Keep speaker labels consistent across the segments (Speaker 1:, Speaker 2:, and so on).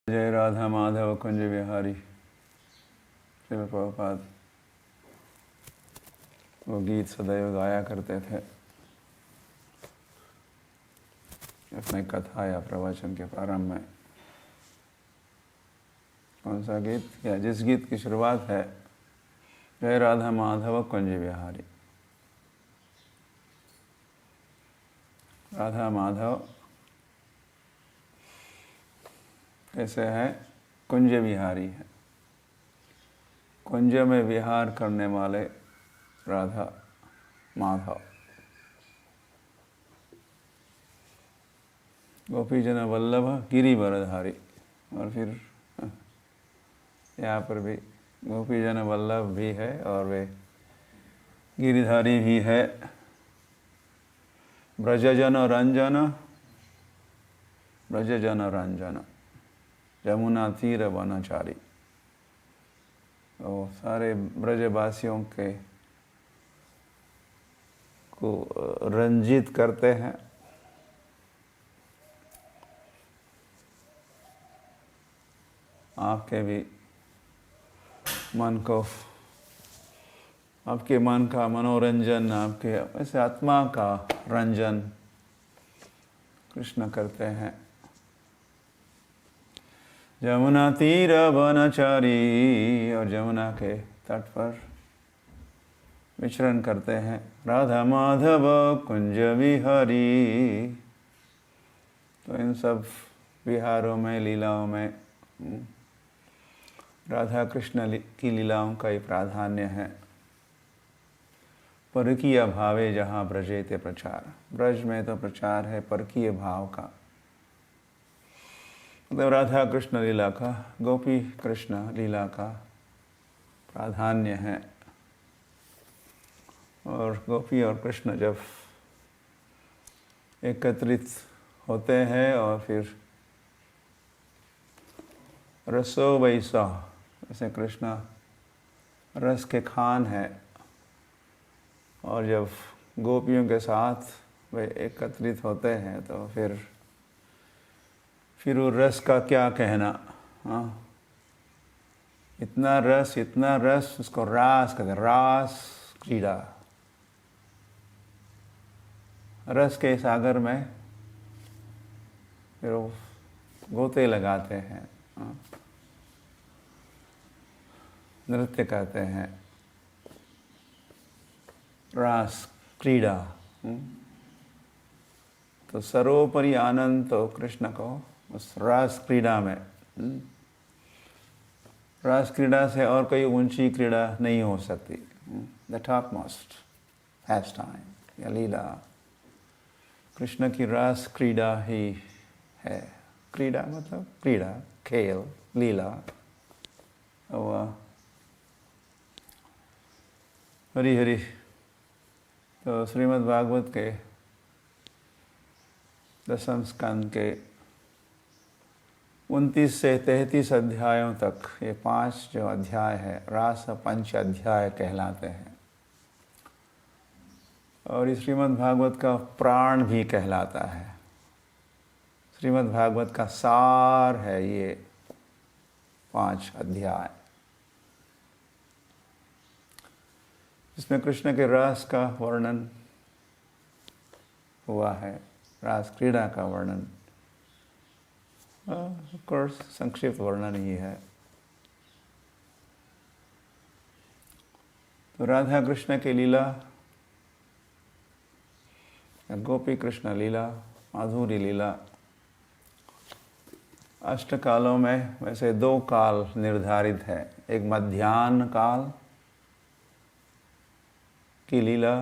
Speaker 1: जय राधा माधव कुंज विहारी। श्रील प्रभुपाद वो गीत सदैव गाया करते थे अपने कथा या प्रवचन के प्रारंभ में। कौन सा गीत या जिस गीत की शुरुआत है जय राधा माधव कुंज विहारी। राधा माधव कैसे है? कुंज विहारी है। कुंज में विहार करने वाले राधा माधव। गोपीजन वल्लभ गिरिवरधारी। और फिर यहाँ पर भी गोपीजन वल्लभ भी है और वे गिरिधारी भी है। ब्रजजन रंजन, ब्रजजन रंजन, यमुना तीर वनचारी। वो सारे ब्रजवासियों के को रंजित करते हैं। आपके भी मन को, आपके मन का मनोरंजन, आपके ऐसे आत्मा का रंजन कृष्ण करते हैं। यमुना तीर वनचारी, और यमुना के तट पर विचरण करते हैं। राधा माधव कुंज विहारी। तो इन सब विहारों में, लीलाओं में राधा कृष्ण की लीलाओं का ही प्राधान्य है। परकीय भावे जहाँ ब्रजेते प्रचार। ब्रज में तो प्रचार है परकीय भाव का, मतलब राधा कृष्ण लीला का, गोपी कृष्ण लीला का प्राधान्य है। और गोपी और कृष्ण जब एकत्रित होते हैं और फिर रसो वैसा, जैसे कृष्ण रस के खान है, और जब गोपियों के साथ वे एकत्रित होते हैं तो फिर वो रस का क्या कहना। हाँ, इतना रस, उसको रास कहते हैं। रास क्रीड़ा, रस के सागर में फिर वो गोते लगाते हैं। हाँ, नृत्य करते हैं, रास क्रीड़ा। तो सर्वोपरि आनंद तो कृष्ण को उस रास क्रीड़ा में। रास क्रीड़ा से और कोई ऊंची क्रीड़ा नहीं हो सकती। The top most has time या लीला कृष्ण की रास क्रीड़ा ही है। क्रीड़ा मतलब क्रीड़ा, खेल, लीला। हरि हरि। तो श्रीमद् भागवत के 10वें स्कंद के 29 से 33 अध्यायों तक, ये 5 जो अध्याय है रास पंच अध्याय कहलाते हैं। और इस श्रीमद् भागवत का प्राण भी कहलाता है। श्रीमद् भागवत का सार है ये 5 अध्याय, इसमें कृष्ण के रास का वर्णन हुआ है, रास क्रीड़ा का वर्णन। ऑफ कोर्स संक्षिप्त वर्णन ही है। तो राधा कृष्ण की लीला, गोपी कृष्ण लीला, माधुरी लीला, अष्टकालों में वैसे 2 काल निर्धारित है। एक मध्याह्न काल की लीला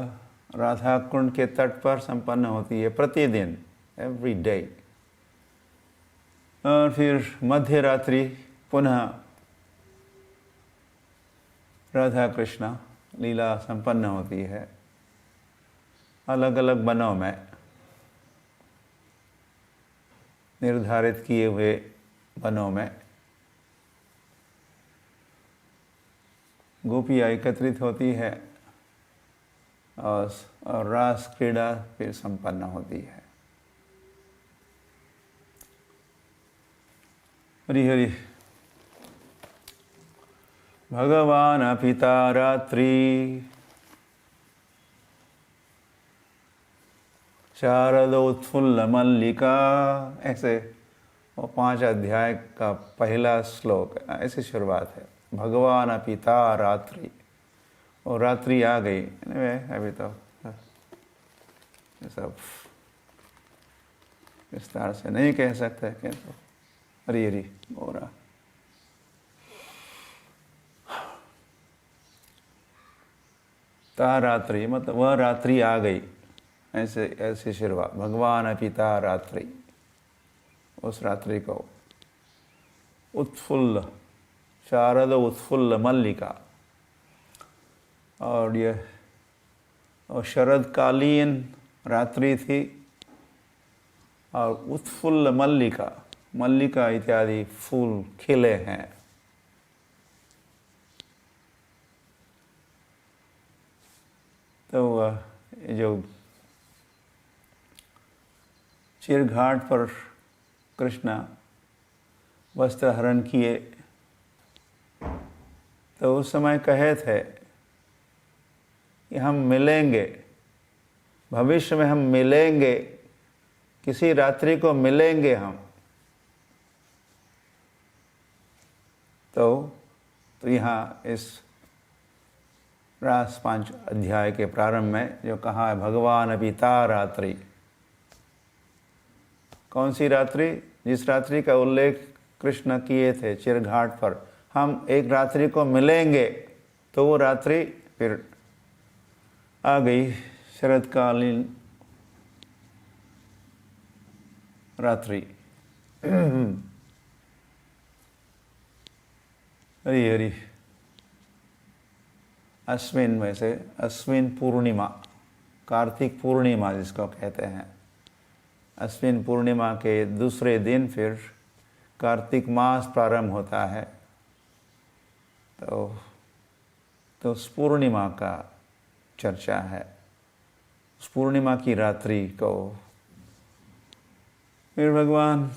Speaker 1: राधा कुंड के तट पर संपन्न होती है प्रतिदिन, एवरी डे। और फिर मध्य रात्रि पुनः राधा कृष्ण लीला संपन्न होती है अलग अलग वनों में, निर्धारित किए हुए वनों में। गोपियाँ एकत्रित होती है और रास क्रीड़ा फिर संपन्न होती है। हरि हरि। भगवान पिता रात्रि शारदोत्फुल्ल मल्लिका, ऐसे वो 5 अध्याय का पहला श्लोक, ऐसी शुरुआत है। भगवान पिता रात्रि, और रात्रि आ गई। अभी तो सब विस्तार से नहीं कह सकते, किंतु हरि हरि हो रहा। ता रात्रि मतलब वह रात्रि आ गई, ऐसे ऐसी शुरुआत। भगवान पिता रात्रि, उस रात्रि को उत्फुल्ल, शारद उत्फुल्ल मल्लिका, और यह और शरदकालीन रात्रि थी, और उत्फुल्ल मल्लिका, मल्लिका इत्यादि फूल खिले हैं। तो जो चिरघाट पर कृष्ण वस्त्र हरण किए, तो उस समय कहे थे कि हम मिलेंगे, भविष्य में हम मिलेंगे, किसी रात्रि को मिलेंगे हम। तो यहाँ इस रास 5 अध्याय के प्रारंभ में जो कहा है, भगवान पिता रात्रि। कौन सी रात्रि? जिस रात्रि का उल्लेख कृष्ण किए थे चिरघाट पर, हम एक रात्रि को मिलेंगे, तो वो रात्रि फिर आ गई, शरदकालीन रात्रि। हरि हरि। अश्विन में से अश्विन पूर्णिमा, कार्तिक पूर्णिमा जिसको कहते हैं, अश्विन पूर्णिमा के दूसरे दिन फिर कार्तिक मास प्रारंभ होता है। तो उस पूर्णिमा का चर्चा है। उस पूर्णिमा की रात्रि को फिर भगवान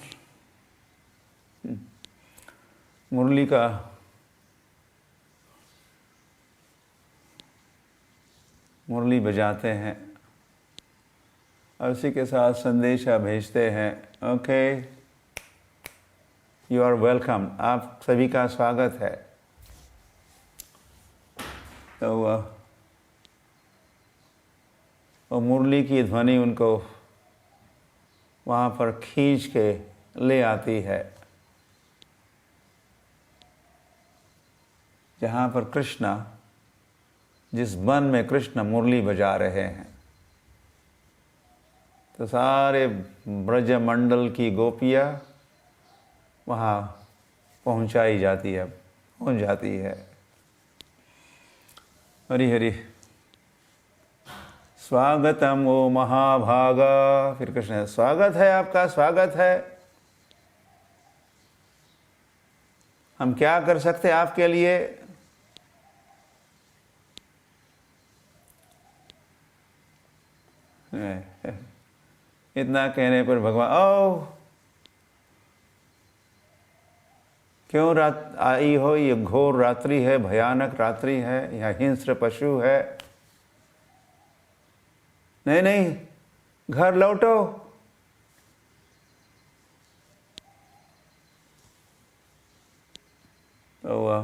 Speaker 1: मुरली बजाते हैं, और उसी के साथ संदेशा भेजते हैं, ओके यू आर वेलकम, आप सभी का स्वागत है। तो वो मुरली की ध्वनि उनको वहाँ पर खींच के ले आती है, जहाँ पर कृष्ण, जिस वन में कृष्ण मुरली बजा रहे हैं। तो सारे ब्रज मंडल की गोपियाँ वहाँ पहुँच जाती है। हरि हरि। स्वागतम ओ महाभागा, फिर कृष्ण स्वागत है, आपका स्वागत है। हम क्या कर सकते हैं आपके लिए? इतना कहने पर भगवान, ओ क्यों रात आई हो? ये घोर रात्रि है, भयानक रात्रि है, यहाँ हिंस्र पशु है। नहीं नहीं, घर लौटो। तो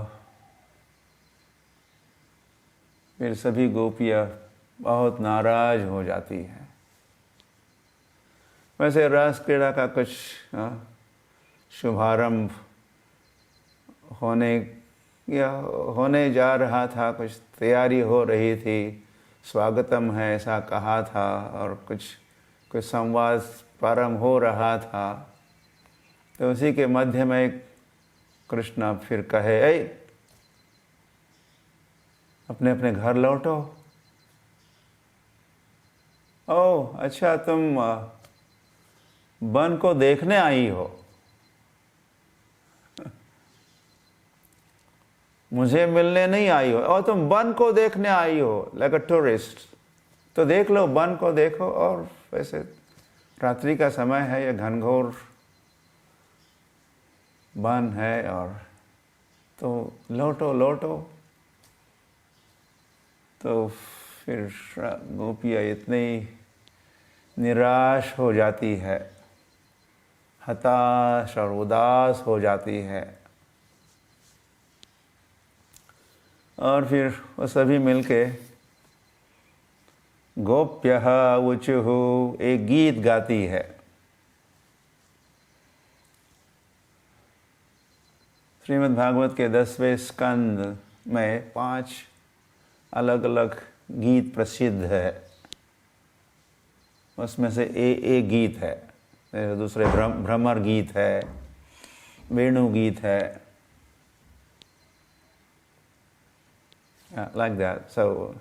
Speaker 1: फिर सभी गोपियाँ बहुत नाराज हो जाती हैं। वैसे रास क्रीड़ा का कुछ शुभारंभ होने जा रहा था, कुछ तैयारी हो रही थी, स्वागतम है ऐसा कहा था, और कुछ संवाद प्रारंभ हो रहा था। तो उसी के मध्य में कृष्ण फिर कहे, ऐ अपने अपने घर लौटो। ओह अच्छा, तुम वन को देखने आई हो, मुझे मिलने नहीं आई हो, और तुम वन को देखने आई हो, लाइक अ टूरिस्ट। तो देख लो, वन को देखो। और वैसे रात्रि का समय है, यह घनघोर बन है, और तो लौटो लौटो। तो फिर गोपियाँ इतनी निराश हो जाती है, हताश और उदास हो जाती है, और फिर वो सभी मिलके गोप्यः ऊचुः एक गीत गाती है। श्रीमद् भागवत के 10वें स्कंद में 5 अलग अलग गीत प्रसिद्ध है। उसमें से एक गीत है, दूसरे भ्रमर गीत है, वेणु गीत है, लाइक दैट। सो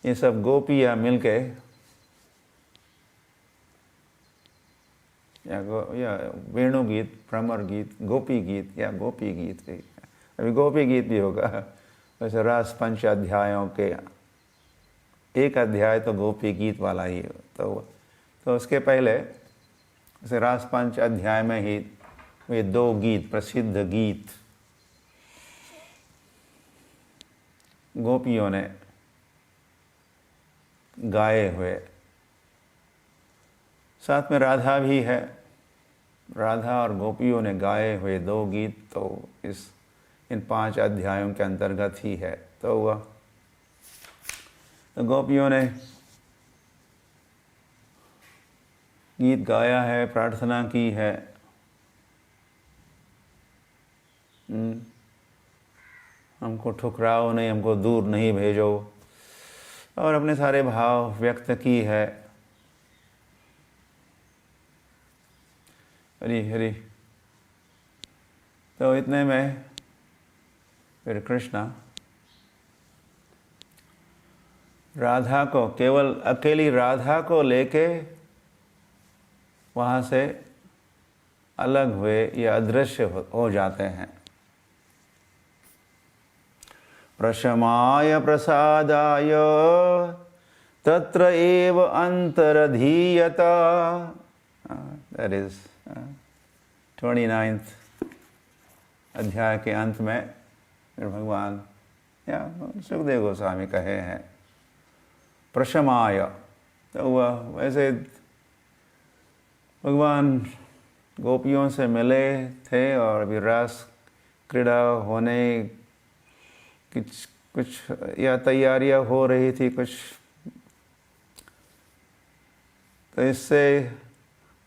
Speaker 1: ये सब गोपियाँ मिलके या वेणु गीत, भ्रमर गीत, गोपी गीत या गोपी गीत भी, अभी गोपी गीत भी होगा। वैसे रास 5 अध्यायों के एक अध्याय तो गोपी गीत वाला ही, तो उसके पहले जैसे रास 5 अध्याय में ही वे 2 गीत, प्रसिद्ध गीत गोपियों ने गाए हुए। साथ में राधा भी है, राधा और गोपियों ने गाए हुए 2 गीत तो इन 5 अध्यायों के अंतर्गत ही है। तो गोपियों ने गीत गाया है, प्रार्थना की है, हमको ठुकराओ नहीं, हमको दूर नहीं भेजो, और अपने सारे भाव व्यक्त की है। हरी हरी। तो इतने में फिर कृष्णा राधा को, केवल अकेली राधा को लेके वहाँ से अलग हुए या अदृश्य हो जाते हैं। प्रशमाय प्रसादाय तत्र एव अंतरधीयता। दैट इज 29th अध्याय के अंत में फिर भगवान या सुखदेव गोस्वामी कहे हैं प्रशमाय। तो वह वैसे भगवान गोपियों से मिले थे और अभी रास क्रीड़ा होने कुछ या तैयारियां हो रही थी कुछ, तो इससे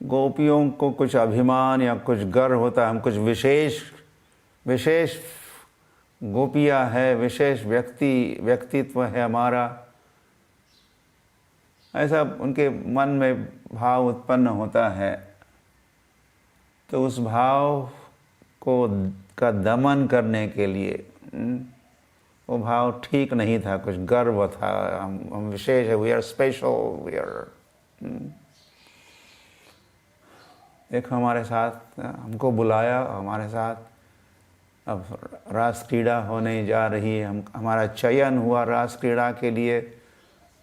Speaker 1: गोपियों को कुछ अभिमान या कुछ गर्व होता है, हम कुछ विशेष गोपियां है, विशेष व्यक्तित्व है हमारा, ऐसा उनके मन में भाव उत्पन्न होता है। तो उस भाव का दमन करने के लिए वो भाव ठीक नहीं था, कुछ गर्व था, हम विशेष है, we are special, we are, देखो हमारे साथ, हमको बुलाया, हमारे साथ अब रास क्रीड़ा होने जा रही है, हमारा चयन हुआ रास क्रीड़ा के लिए,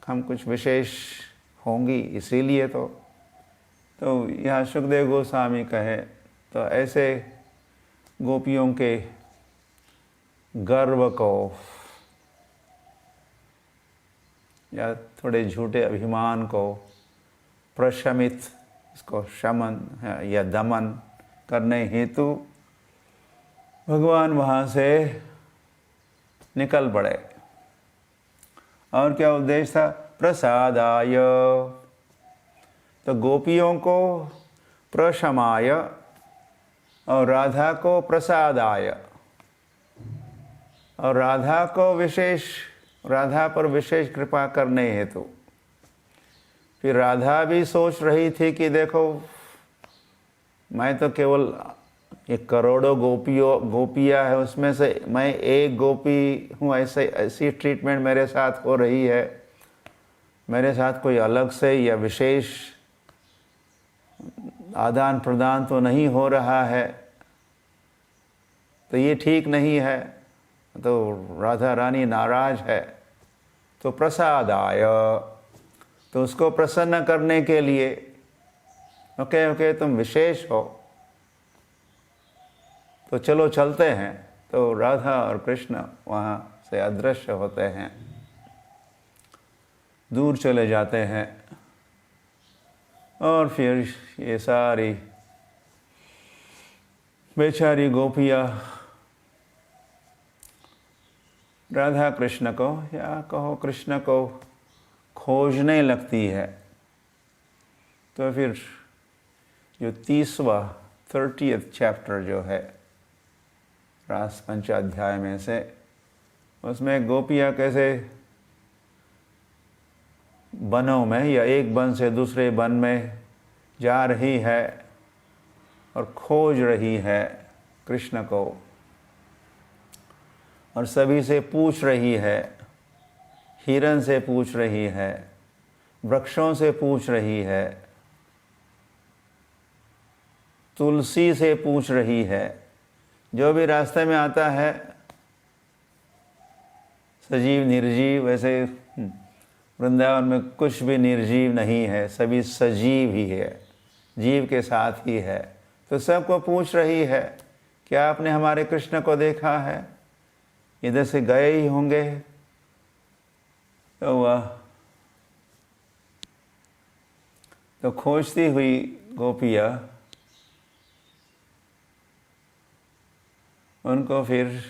Speaker 1: हम कुछ विशेष होंगी, इसीलिए तो यहाँ सुखदेव गोस्वामी कहे तो ऐसे गोपियों के गर्व को या थोड़े झूठे अभिमान को प्रशमित, इसको शमन या दमन करने हेतु भगवान वहाँ से निकल पड़े। और क्या उद्देश्य था? प्रसादाय, तो गोपियों को प्रशमाय और राधा को प्रसादाय, और राधा पर विशेष कृपा करने हेतु। फिर राधा भी सोच रही थी कि देखो मैं तो केवल एक करोड़ों गोपियाँ है, उसमें से मैं एक गोपी हूँ, ऐसी ट्रीटमेंट मेरे साथ हो रही है, मेरे साथ कोई अलग से या विशेष आदान प्रदान तो नहीं हो रहा है, तो ये ठीक नहीं है। तो राधा रानी नाराज है। तो प्रसाद आया, तो उसको प्रसन्न करने के लिए ओके तुम विशेष हो, तो चलो चलते हैं, तो राधा और कृष्ण वहाँ से अदृश्य होते हैं, दूर चले जाते हैं। और फिर ये सारी बेचारी गोपियाँ राधा कृष्ण को या कहो कृष्ण को खोजने लगती है। तो फिर जो 30th चैप्टर जो है रास पंचाध्याय में से, उसमें गोपियाँ कैसे बनों में या एक वन से दूसरे वन में जा रही है और खोज रही है कृष्ण को, और सभी से पूछ रही है, हिरन से पूछ रही है, वृक्षों से पूछ रही है, तुलसी से पूछ रही है, जो भी रास्ते में आता है, सजीव निर्जीव। वैसे वृंदावन में कुछ भी निर्जीव नहीं है, सभी सजीव ही है, जीव के साथ ही है। तो सबको पूछ रही है, क्या आपने हमारे कृष्ण को देखा है? इधर से गए ही होंगे। तो खोजती हुई गोपियाँ उनको फिर,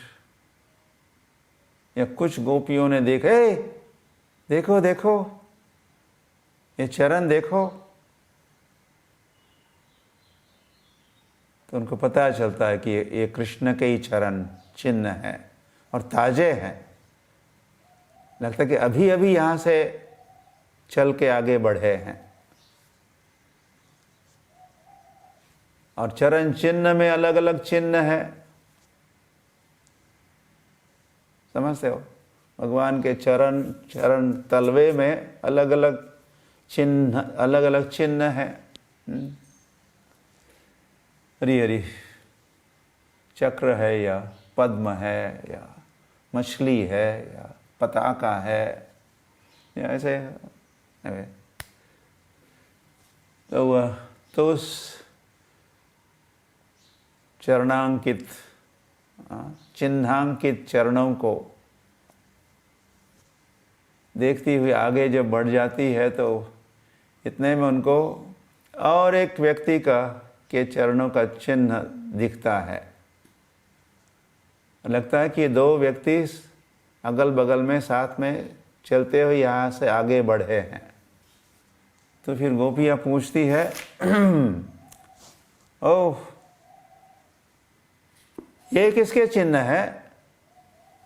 Speaker 1: या कुछ गोपियों ने देखा, देखो देखो ये चरण देखो, तो उनको पता चलता है कि ये कृष्ण के ही चरण चिन्ह हैं और ताजे हैं। लगता है कि अभी अभी यहाँ से चल के आगे बढ़े हैं। और चरण चिन्ह में अलग अलग चिन्ह है, समझते हो? भगवान के चरण तलवे में अलग अलग चिन्ह है। हरी हरी चक्र है, या पद्म है, या मछली है, या पताका है, या ऐसे। तो उस चरणांकित चिन्हांकित चरणों को देखती हुई आगे जब बढ़ जाती है, तो इतने में उनको और एक व्यक्ति के चरणों का चिन्ह दिखता है। लगता है कि दो व्यक्ति अगल बगल में साथ में चलते हुए यहाँ से आगे बढ़े हैं। तो फिर गोपियाँ पूछती है, ओह ये किसके चिन्ह है?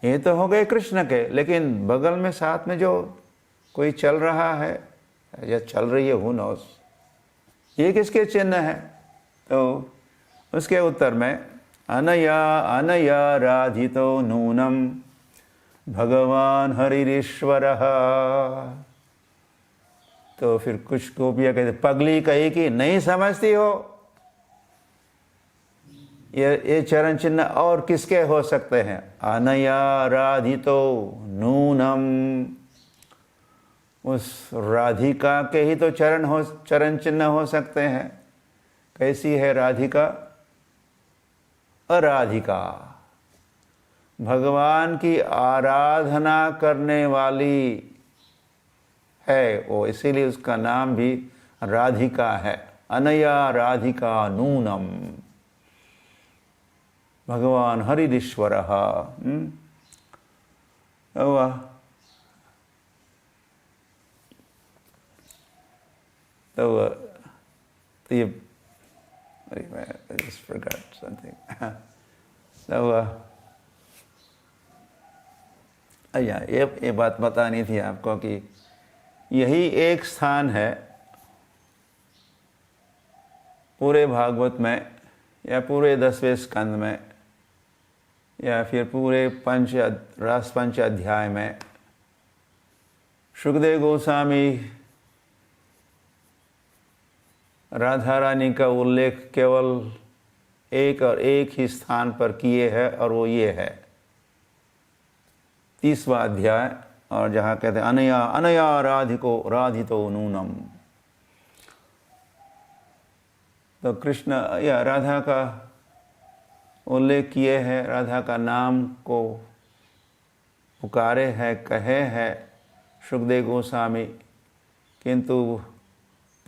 Speaker 1: ये तो हो गए कृष्ण के, लेकिन बगल में साथ में जो कोई चल रहा है या चल रही है, हु नोस, ये किसके चिन्ह है? तो उसके उत्तर में अनया अनया राधितो नूनम भगवान हरिरीश्वरः। तो फिर कुछ गोपियाँ कहते, पगली कही कि नहीं समझती हो, ये चरण चिन्ह और किसके हो सकते हैं? अनया राधितो नूनम, उस राधिका के ही तो चरण चिन्ह हो सकते हैं। कैसी है राधिका? अराधिका, भगवान की आराधना करने वाली है वो, इसीलिए उसका नाम भी राधिका है। अनया राधिका नूनम भगवान हरिरीश्वरः। तो ये I just forgot something. ये बात बतानी थी आपको कि यही एक स्थान है पूरे भागवत में, या पूरे 10वें स्कंद में, या फिर पूरे रास पंच अध्याय में शुकदेव गोस्वामी राधा रानी का उल्लेख केवल एक और एक ही स्थान पर किए हैं, और वो ये है 30वां अध्याय, और जहाँ कहते हैं अनया अनया राधितो नूनम। तो कृष्ण या राधा का उल्लेख किए हैं, राधा का नाम को पुकारे हैं, कहे हैं सुखदेव गोस्वामी, किंतु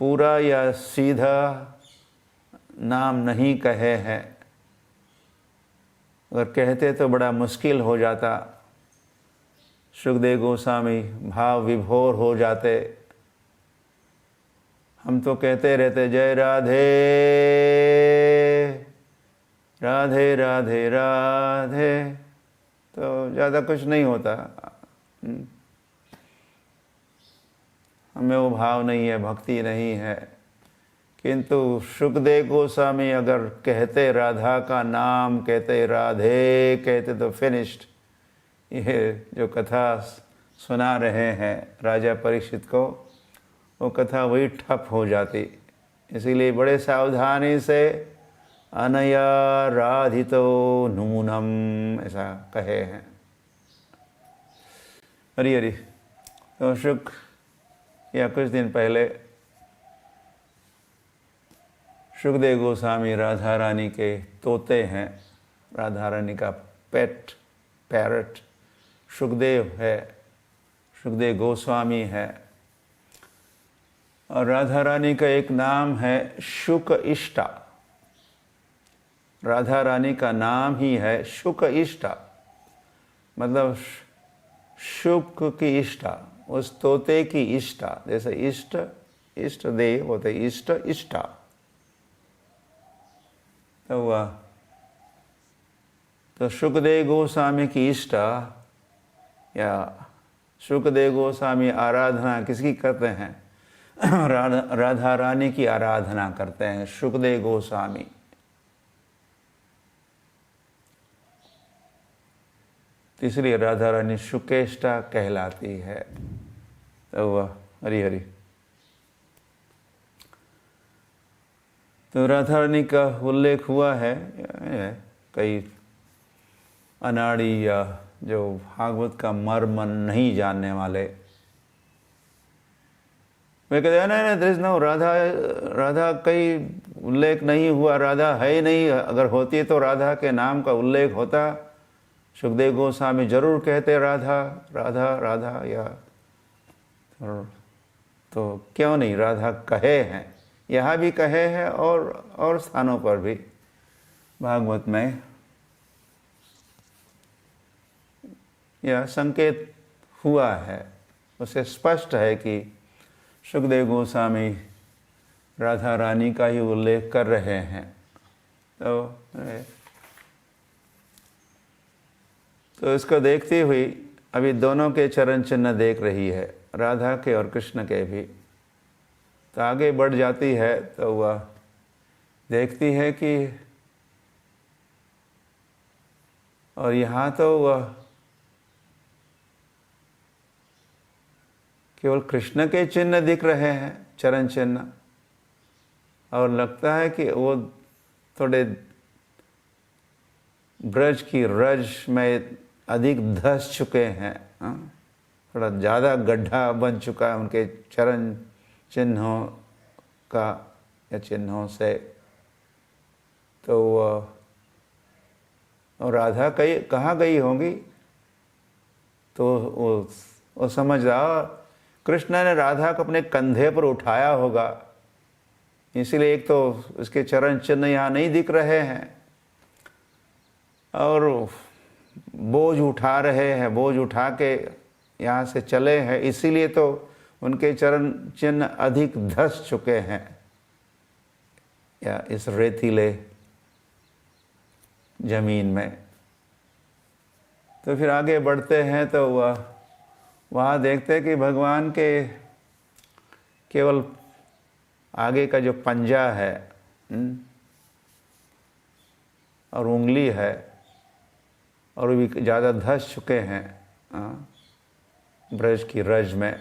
Speaker 1: पूरा या सीधा नाम नहीं कहे हैं। अगर कहते तो बड़ा मुश्किल हो जाता, सुखदेव गोस्वामी भाव विभोर हो जाते। हम तो कहते रहते जय राधे राधे राधे राधे, तो ज़्यादा कुछ नहीं होता। हमें वो भाव नहीं है, भक्ति नहीं है। किंतु सुखदेव गोस्वामी अगर कहते राधा का नाम, कहते राधे, कहते तो फिनिश्ड। ये जो कथा सुना रहे हैं राजा परीक्षित को, वो कथा वही ठप हो जाती। इसीलिए बड़े सावधानी से अनया राधितो नूनम ऐसा कहे हैं। हरि हरि। तो शुक या कुछ दिन पहले सुखदेव गोस्वामी राधा रानी के तोते हैं। राधा रानी का पेट पैरट सुखदेव है, सुखदेव गोस्वामी है। और राधा रानी का एक नाम है शुक इष्टा। राधा रानी का नाम ही है शुक इष्टा, मतलब शुक की इष्टा, उस तोते की इष्टा। जैसे इष्ट इष्ट देव होते, इष्ट इष्टा। तो वह तो सुखदेव गोस्वामी की इष्टा या सुखदेव गोस्वामी आराधना किसकी करते हैं? राधा रानी की आराधना करते हैं सुखदेव गोस्वामी। इसलिए राधा रानी शुकेष्टा कहलाती है। तो वह हरि हरि। तो राधा रानी का उल्लेख हुआ है कई अनाड़ी या जो भागवत का मर्म नहीं जानने वाले, वे कहते हैं नहीं there is no Radha, Radha कई उल्लेख नहीं हुआ, राधा है ही नहीं। अगर होती तो राधा के नाम का उल्लेख होता। सुखदेव गोस्वामी जरूर कहते राधा राधा राधा, या तो क्यों नहीं राधा कहे हैं, यहाँ भी कहे हैं और स्थानों पर भी भागवत में यह संकेत हुआ है। उससे स्पष्ट है कि सुखदेव गोस्वामी राधा रानी का ही उल्लेख कर रहे हैं। तो इसको देखती हुई अभी दोनों के चरण चिन्ह देख रही है, राधा के और कृष्ण के भी। तो आगे बढ़ जाती है तो वह देखती है कि और यहाँ तो वह केवल कृष्ण के चिन्ह दिख रहे हैं, चरण चिन्ह, और लगता है कि वो थोड़े ब्रज की रज में अधिक धस चुके हैं। थोड़ा ज़्यादा गड्ढा बन चुका है उनके चरण चिन्हों का या चिन्हों से। तो और राधा कहाँ गई होंगी? तो वो समझ रहा कृष्ण ने राधा को अपने कंधे पर उठाया होगा, इसलिए एक तो उसके चरण चिन्ह यहाँ नहीं दिख रहे हैं और बोझ उठा रहे हैं, बोझ उठा के यहाँ से चले हैं, इसीलिए तो उनके चरण चिन्ह अधिक धस चुके हैं या इस रेतीले जमीन में। तो फिर आगे बढ़ते हैं तो वहाँ देखते हैं कि भगवान के केवल आगे का जो पंजा है और उंगली है और भी ज़्यादा धस चुके हैं ब्रज की रज में,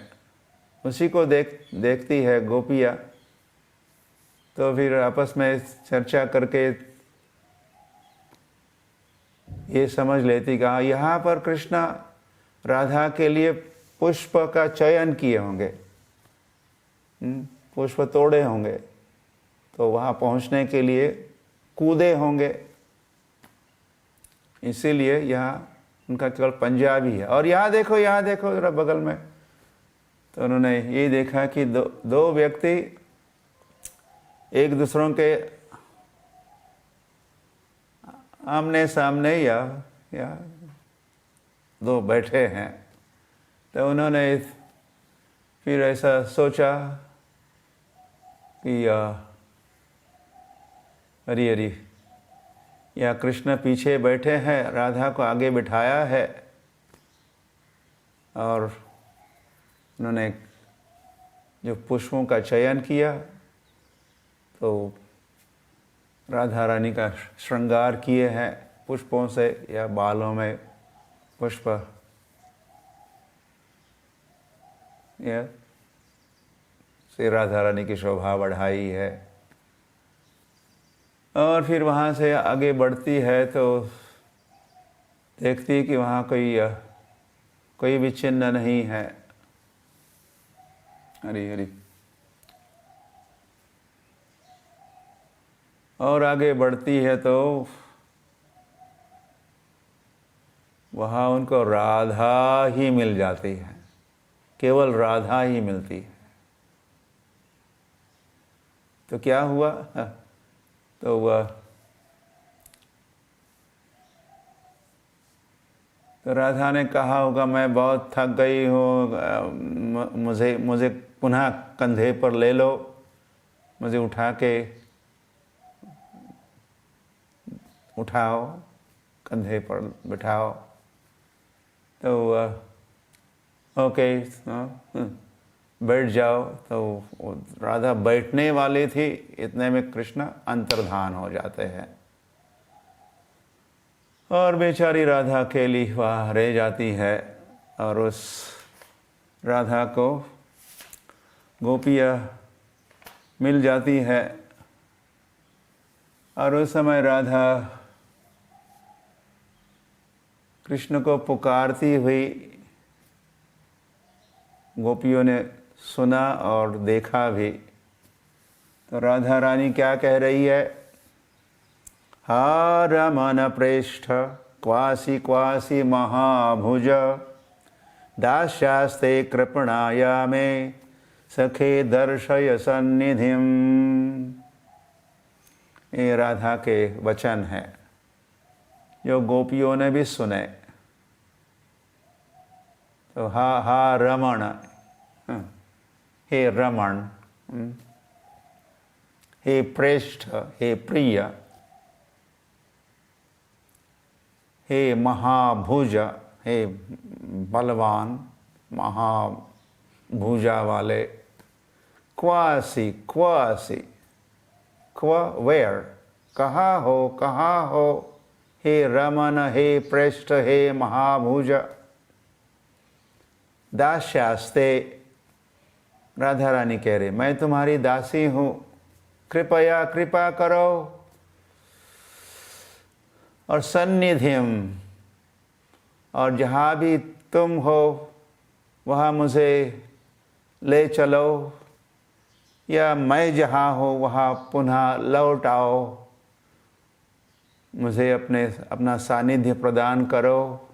Speaker 1: उसी को देखती है गोपियाँ। तो फिर आपस में चर्चा करके ये समझ लेती कि हाँ यहाँ पर कृष्णा राधा के लिए पुष्प का चयन किए होंगे, पुष्प तोड़े होंगे, तो वहाँ पहुँचने के लिए कूदे होंगे। इसीलिए यहाँ उनका केवल पंजाबी है। और यहाँ देखो ज़रा बगल में, तो उन्होंने ये देखा कि दो व्यक्ति एक दूसरों के आमने सामने या दो बैठे हैं। तो उन्होंने फिर ऐसा सोचा कि अरे या कृष्ण पीछे बैठे हैं, राधा को आगे बिठाया है, और उन्होंने जो पुष्पों का चयन किया तो राधा रानी का श्रृंगार किए हैं पुष्पों से, या बालों में पुष्प या से राधा रानी की शोभा बढ़ाई है। और फिर वहाँ से आगे बढ़ती है तो देखती कि वहाँ कोई भी चिन्ह नहीं है। हरी हरी। और आगे बढ़ती है तो वहाँ उनको राधा ही मिल जाती है, केवल राधा ही मिलती है। तो क्या हुआ? तो राधा ने कहा होगा, मैं बहुत थक गई हूँ, मुझे पुनः कंधे पर ले लो, मुझे उठाओ, कंधे पर बिठाओ। तो ओके, बैठ जाओ। तो राधा बैठने वाली थी, इतने में कृष्ण अंतर्धान हो जाते हैं, और बेचारी राधा अकेली वहाँ रह जाती है। और उस राधा को गोपियाँ मिल जाती है, और उस समय राधा कृष्ण को पुकारती हुई गोपियों ने सुना और देखा भी। तो राधा रानी क्या कह रही है? हा रमन प्रेष्ठ क्वासी क्वासी महाभुज, दास्यास्ते कृपणाया मे सखे दर्शय सन्निधिम। ये राधा के वचन हैं जो गोपियों ने भी सुने। तो हा रमण, हे रमण, हे प्रेष्ठ, हे प्रिय, हे महाभुज, हे बलवान, महाभुजा वाले, क्वासी क्वासी, क्व वेयर, कहाँ हो, हे रमन, हे प्रेष्ठ, हे महाभुज। दास्यास्ते, राधा रानी कह रही, मैं तुम्हारी दासी हूँ, कृपा करो। और सन्निधिम, और जहाँ भी तुम हो वहाँ मुझे ले चलो, या मैं जहाँ हो वहाँ पुनः लौट आओ, मुझे अपना सानिध्य प्रदान करो।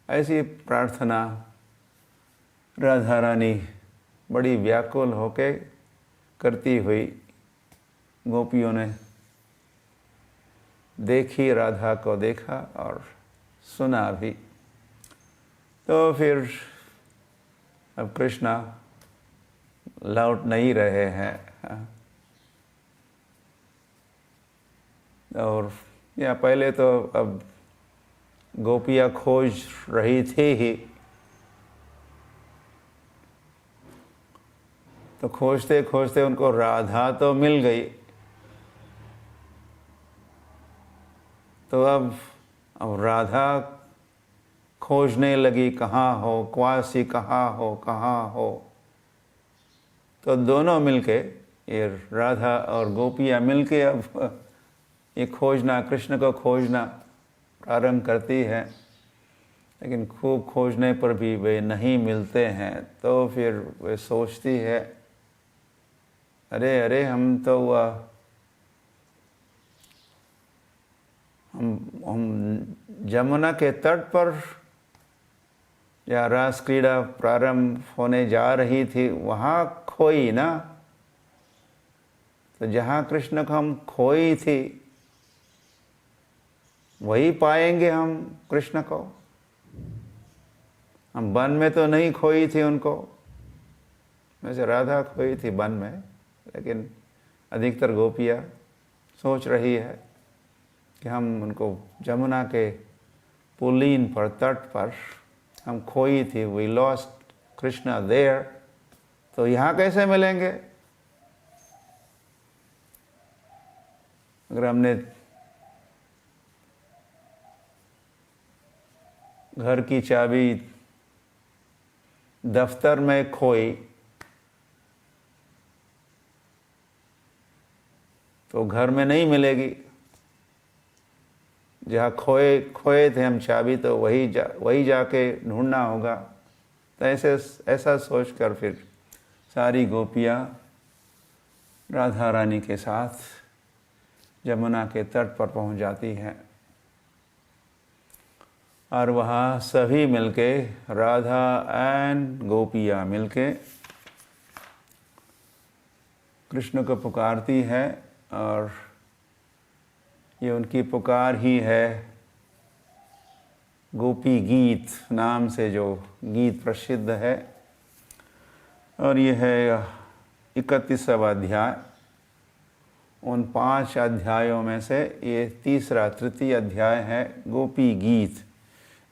Speaker 1: ऐसी प्रार्थना राधा रानी बड़ी व्याकुल होके करती हुई गोपियों ने देखी, राधा को देखा और सुना भी। तो फिर अब कृष्णा लौट नहीं रहे हैं, और या पहले तो अब गोपियाँ खोज रही थी ही, तो खोजते खोजते उनको राधा तो मिल गई। तो अब राधा खोजने लगी, कहाँ हो क्वासी, कहाँ हो। तो दोनों मिलके, ये राधा और गोपियाँ मिलके अब ये खोजना, कृष्ण को खोजना प्रारंभ करती है। लेकिन खूब खोजने पर भी वे नहीं मिलते हैं। तो फिर वे सोचती है, अरे हम हम जमुना के तट पर या रास क्रीड़ा प्रारंभ होने जा रही थी वहाँ खोई ना, तो जहाँ कृष्ण को हम खोई थी वही पाएंगे हम कृष्ण को। हम वन में तो नहीं खोई थी उनको, वैसे राधा खोई थी वन में, लेकिन अधिकतर गोपियाँ सोच रही है कि हम उनको जमुना के पुलीन पर तट पर हम खोई थी, वी लॉस्ट कृष्णा देयर, तो यहाँ कैसे मिलेंगे? अगर हमने घर की चाबी दफ्तर में खोई तो घर में नहीं मिलेगी। जहाँ खोए थे हम चाबी, तो वही जाके ढूंढना होगा। तो ऐसा सोचकर फिर सारी गोपियाँ राधा रानी के साथ जमुना के तट पर पहुंच जाती हैं और वहाँ सभी मिलके, राधा एंड गोपियाँ मिलके कृष्ण को पुकारती है। और ये उनकी पुकार ही है गोपी गीत नाम से जो गीत प्रसिद्ध है। और ये है 31वां अध्याय। उन 5 अध्यायों में से ये तृतीय अध्याय है गोपी गीत।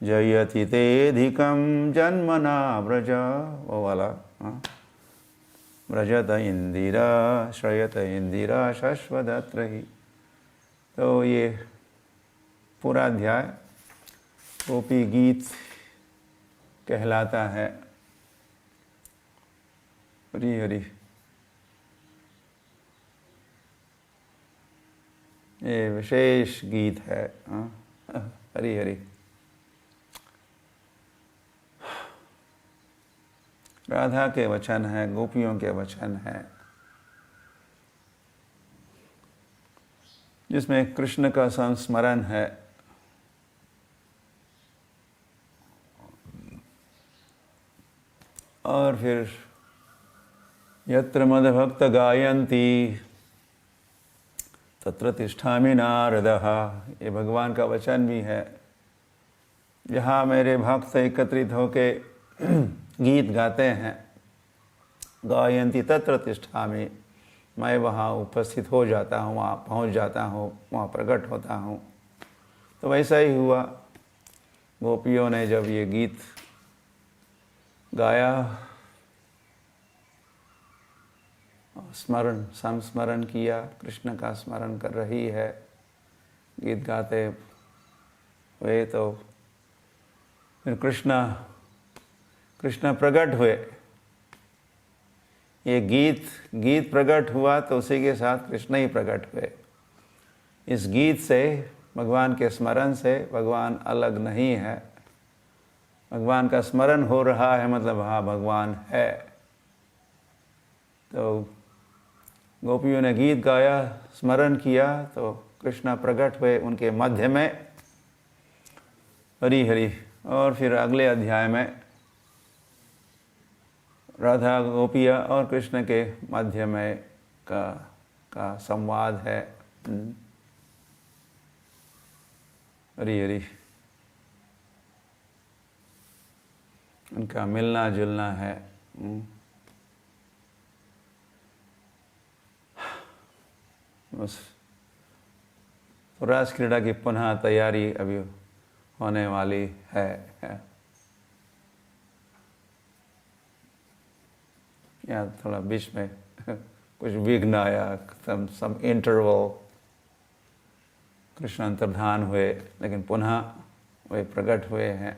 Speaker 1: जयति तेधिकं जन्मना व्रज, वो वाला, व्रजत इंदिरा श्रयत इंदिरा शश्वदत्रहि। तो ये पूरा अध्याय गोपी गीत कहलाता है। हरि हरि। ये विशेष गीत है। हरि हरि। राधा के वचन है, गोपियों के वचन है, जिसमें कृष्ण का संस्मरण है। और फिर यत्र मदभक्त गायन्ति तत्र तिष्ठामि नारदः, ये भगवान का वचन भी है। जहाँ मेरे भक्त एकत्रित होके गीत गाते हैं, गायन्ति तत्र तिष्ठामि, मैं वहाँ उपस्थित हो जाता हूँ, वहाँ पहुँच जाता हूँ, वहाँ प्रकट होता हूँ। तो वैसा ही हुआ। गोपियों ने जब ये गीत गाया, संस्मरण किया, कृष्ण का स्मरण कर रही है गीत गाते हुए, तो फिर कृष्ण प्रकट हुए। ये गीत प्रकट हुआ तो उसी के साथ कृष्ण ही प्रकट हुए। इस गीत से, भगवान के स्मरण से भगवान अलग नहीं है। भगवान का स्मरण हो रहा है मतलब हाँ भगवान है। तो गोपियों ने गीत गाया, स्मरण किया, तो कृष्ण प्रकट हुए उनके मध्य में। हरि हरि। और फिर अगले अध्याय में राधा गोपिया और कृष्ण के मध्य में का संवाद है। हरि हरि। उनका मिलना जुलना है। बस रास क्रीड़ा की पुनः तैयारी अभी होने वाली है। या थोड़ा बीच में कुछ विघ्न आया, सम इंटरवल, कृष्ण अंतर्धान हुए, लेकिन पुनः वे प्रकट हुए हैं।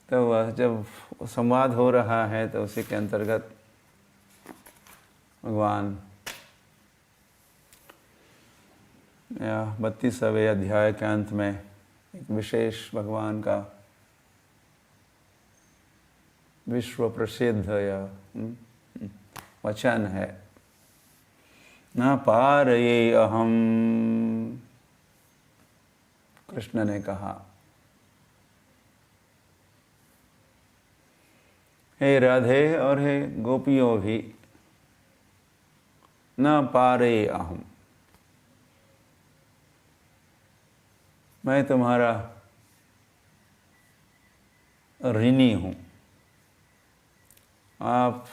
Speaker 1: तो वह जब संवाद हो रहा है तो उसी के अंतर्गत भगवान 32वें अध्याय के अंत में एक विशेष भगवान का विश्व प्रसिद्ध या वचन है। न पारये अहम कृष्ण ने कहा, हे राधे और हे गोपियों भी, न पारे अहम, मैं तुम्हारा ऋणी हूँ। आप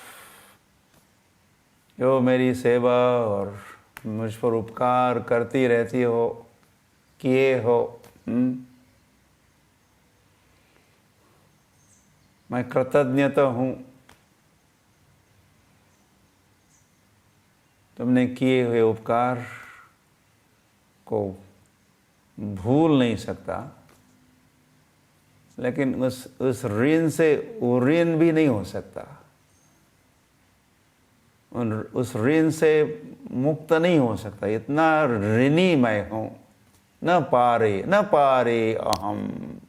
Speaker 1: जो मेरी सेवा और मुझ पर उपकार करती रहती हो, किए हो, मैं कृतज्ञ तो हूँ। तुमने किए हुए उपकार को भूल नहीं सकता, लेकिन उस ऋण से वो ऋण भी नहीं हो सकता, उस ऋण से मुक्त नहीं हो सकता। इतना ऋणी मैं हूँ। न पारे अहम।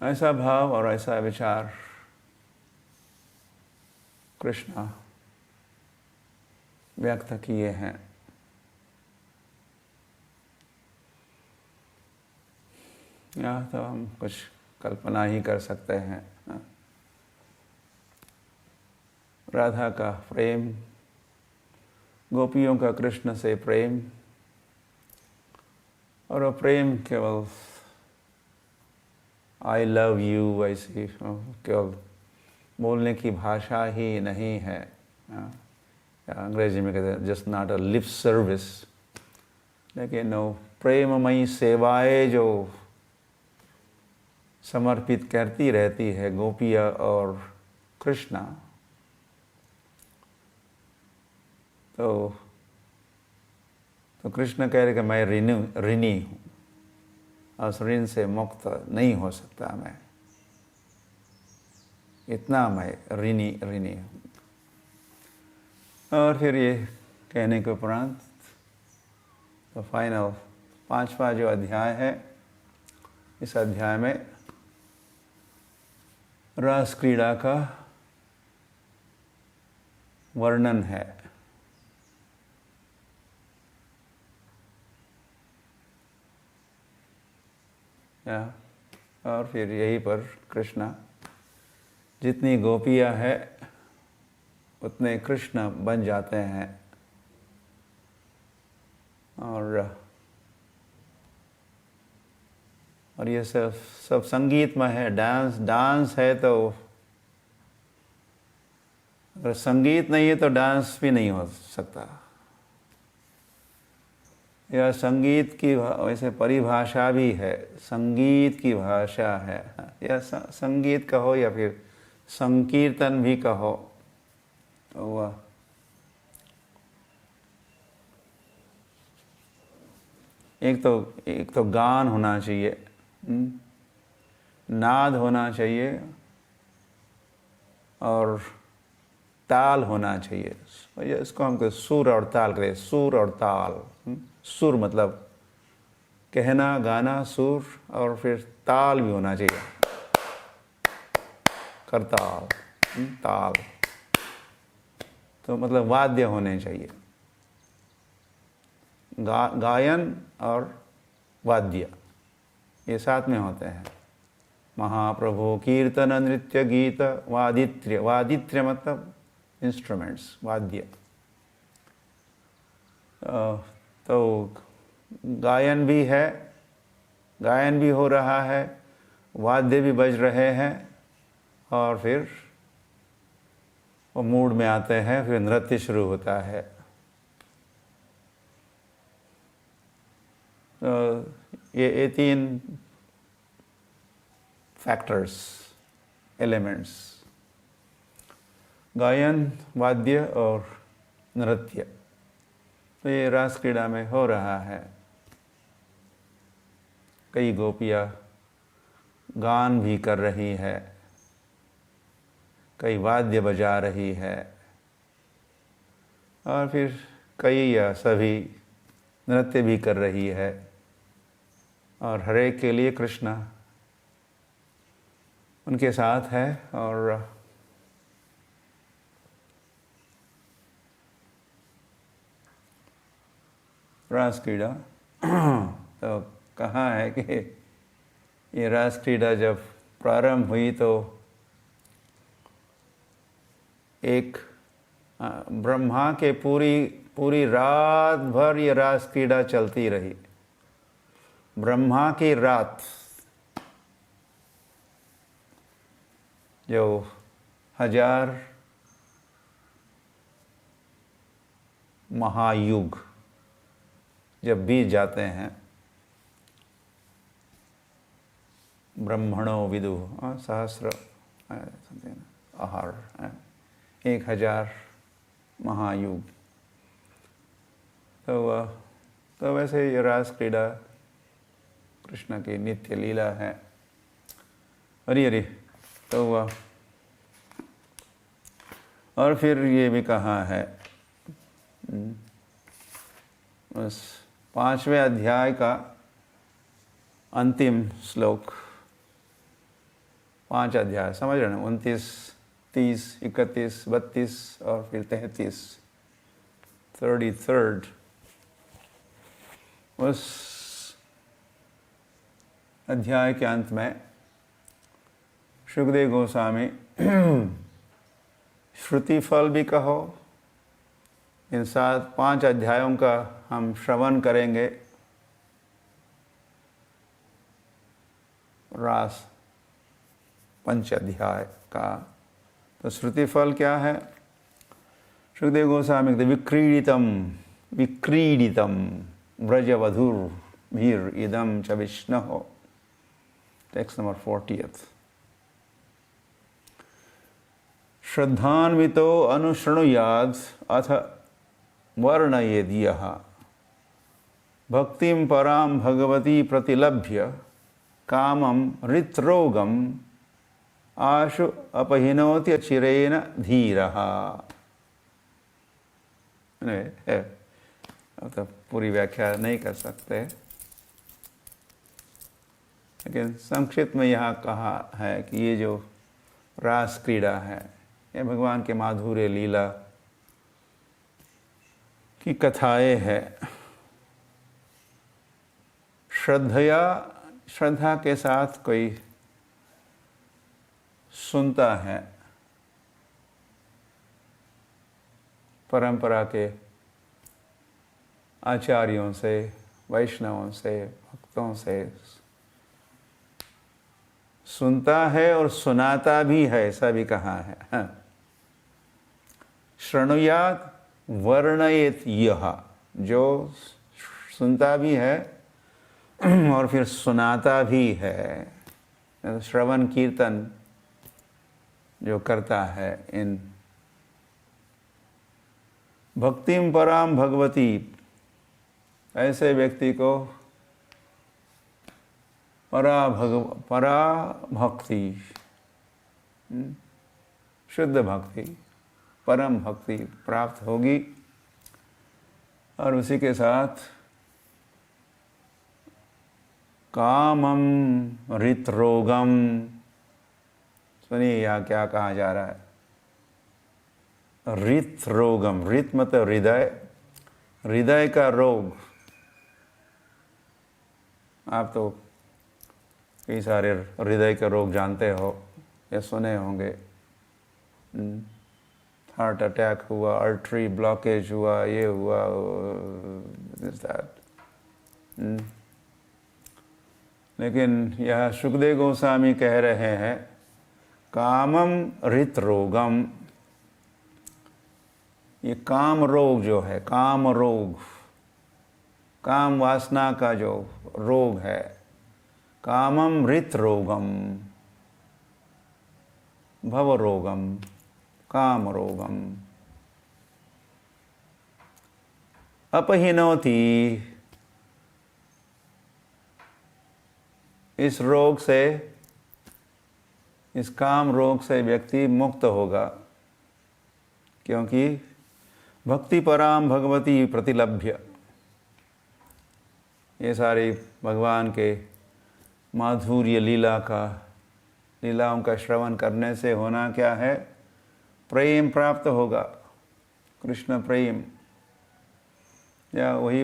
Speaker 1: ऐसा भाव और ऐसा विचार कृष्ण व्यक्त किए हैं। या तो हम कुछ कल्पना ही कर सकते हैं। राधा का प्रेम, गोपियों का कृष्ण से प्रेम, और वो प्रेम केवल आई लव यू ऐसी केवल बोलने की भाषा ही नहीं है। अंग्रेजी में कहते हैं just not a lip service, लेकिन वो प्रेममयी सेवाएं जो समर्पित करती रहती है गोपिया और कृष्णा, तो कृष्ण कह रहे कि मैं ऋणी हूँ, उस ऋण से मुक्त नहीं हो सकता मैं, इतना मैं ऋणी हूँ। और फिर ये कहने के उपरांत तो फाइनल 5वां जो अध्याय है, इस अध्याय में रास क्रीड़ा का वर्णन है। और फिर यहीं पर कृष्ण जितनी गोपियाँ है उतने कृष्ण बन जाते हैं। और ये सब संगीतमय है। डांस है, तो अगर संगीत नहीं है तो डांस भी नहीं हो सकता। यह संगीत की वैसे परिभाषा भी है, संगीत की भाषा है। या संगीत कहो या फिर संकीर्तन भी कहो, तो वह एक तो गान होना चाहिए, नाद होना चाहिए, और ताल होना चाहिए। इसको हम कहते सुर और ताल कहते हैं। सुर और ताल। सुर मतलब कहना, गाना, सुर, और फिर ताल भी होना चाहिए, करताल, ताल। तो मतलब वाद्य होने चाहिए, गायन और वाद्य ये साथ में होते हैं। महाप्रभु कीर्तन, नृत्य, गीत, वादित्र्य मतलब इंस्ट्रूमेंट्स, वाद्य। तो गायन भी है, गायन भी हो रहा है, वाद्य भी बज रहे हैं, और फिर वो मूड में आते हैं, फिर नृत्य शुरू होता है। तो ये 3 फैक्टर्स, एलिमेंट्स, गायन, वाद्य और नृत्य, तो ये रास क्रीड़ा में हो रहा है। कई गोपियाँ गान भी कर रही है, कई वाद्य बजा रही है, और फिर कई या सभी नृत्य भी कर रही है। और हर एक के लिए कृष्ण उनके साथ है। और रास क्रीड़ा। तो कहा है कि ये रास क्रीड़ा जब प्रारंभ हुई तो एक ब्रह्मा के पूरी रात भर ये रास क्रीड़ा चलती रही। ब्रह्मा की रात, जो 1000 महायुग जब बीत जाते हैं, ब्रह्मणो विदु सहस्र आहार 1000 महायुग। तो वैसे ये रास क्रीड़ा कृष्ण की नित्य लीला है। हरि हरि। तो और फिर ये भी कहा है उस 5वें अध्याय का अंतिम श्लोक, 5 अध्याय समझ रहे ना, 29, 30, 31, 32 और फिर 33, 33rd। उस अध्याय के अंत में सुखदेव गोस्वामी श्रुति फल भी कहो, इन 5 अध्यायों का हम श्रवण करेंगे। रास 5 अध्याय का तो श्रुति फल क्या है? सुखदेव गोस्वामी विक्रीडितम व्रजवधुर्भिर इदम च विष्णुः। Text number 40। श्रद्धान्वितो अनुशृणुयात् अथ वर्णयेद् यः भक्तिं परां भगवती प्रतिलभ्य कामं हृत्रोगम आशु अपहिनोति चिरेण धीरः। अब तो पूरी व्याख्या नहीं कर सकते, लेकिन संक्षिप्त में यहाँ कहा है कि ये जो रास क्रीड़ा है, ये भगवान के माधुर्य लीला की कथाएं है। श्रद्धा के साथ कोई सुनता है, परंपरा के आचार्यों से, वैष्णवों से, भक्तों से सुनता है और सुनाता भी है, ऐसा भी कहा है। शृणुयात् वर्णयेत यः, जो सुनता भी है और फिर सुनाता भी है, श्रवण कीर्तन जो करता है। इन भक्तिम पराम भगवती, ऐसे व्यक्ति को परा भक्ति, शुद्ध भक्ति, परम भक्ति प्राप्त होगी। और उसी के साथ कामम हृत्रोगम, सुनिए यहाँ क्या कहा जा रहा है। हृत्रोगम, हृत मतलब हृदय, हृदय का रोग। आप तो कई सारे हृदय के रोग जानते हो या सुने होंगे। हार्ट अटैक हुआ, आर्टरी ब्लॉकेज हुआ, ये हुआ, लेकिन यह सुखदेव गोस्वामी कह रहे हैं कामम हृत्रोगम। ये काम रोग जो है, काम रोग, काम वासना का जो रोग है, कामम हृत्रोगम, भव रोगम, काम रोगम अपहिनोति। इस रोग से, इस काम रोग से व्यक्ति मुक्त होगा, क्योंकि भक्ति पराम भगवती प्रतिलभ्य, ये सारी भगवान के माधुर्य लीलाओं का श्रवण करने से होना क्या है? प्रेम प्राप्त होगा, कृष्ण प्रेम, या वही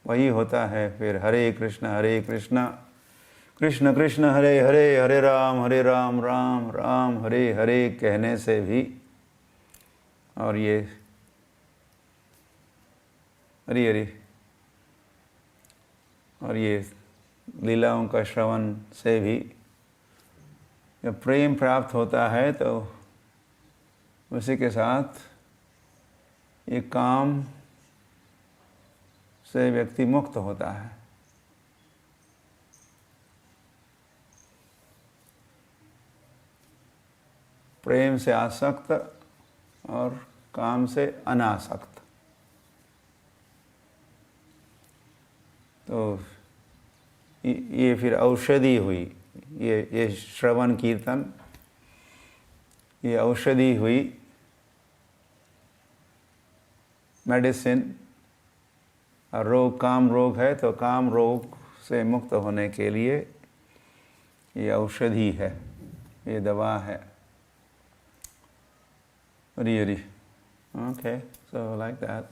Speaker 1: वही होता है। फिर हरे कृष्ण कृष्ण कृष्ण हरे हरे, हरे राम राम राम हरे हरे कहने से भी, और ये हरी हरी और ये लीलाओं का श्रवण से भी जब प्रेम प्राप्त होता है तो उसी के साथ ये काम से व्यक्ति मुक्त होता है। प्रेम से आसक्त और काम से अनासक्त। तो ये फिर औषधि हुई, ये श्रवण कीर्तन, ये औषधि हुई, मेडिसिन। और रोग काम रोग है तो काम रोग से मुक्त होने के लिए ये औषधि है, ये दवा है। Hari Hari. Okay, so like that.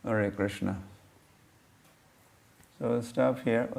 Speaker 1: Hare Krishna. So we'll stop here.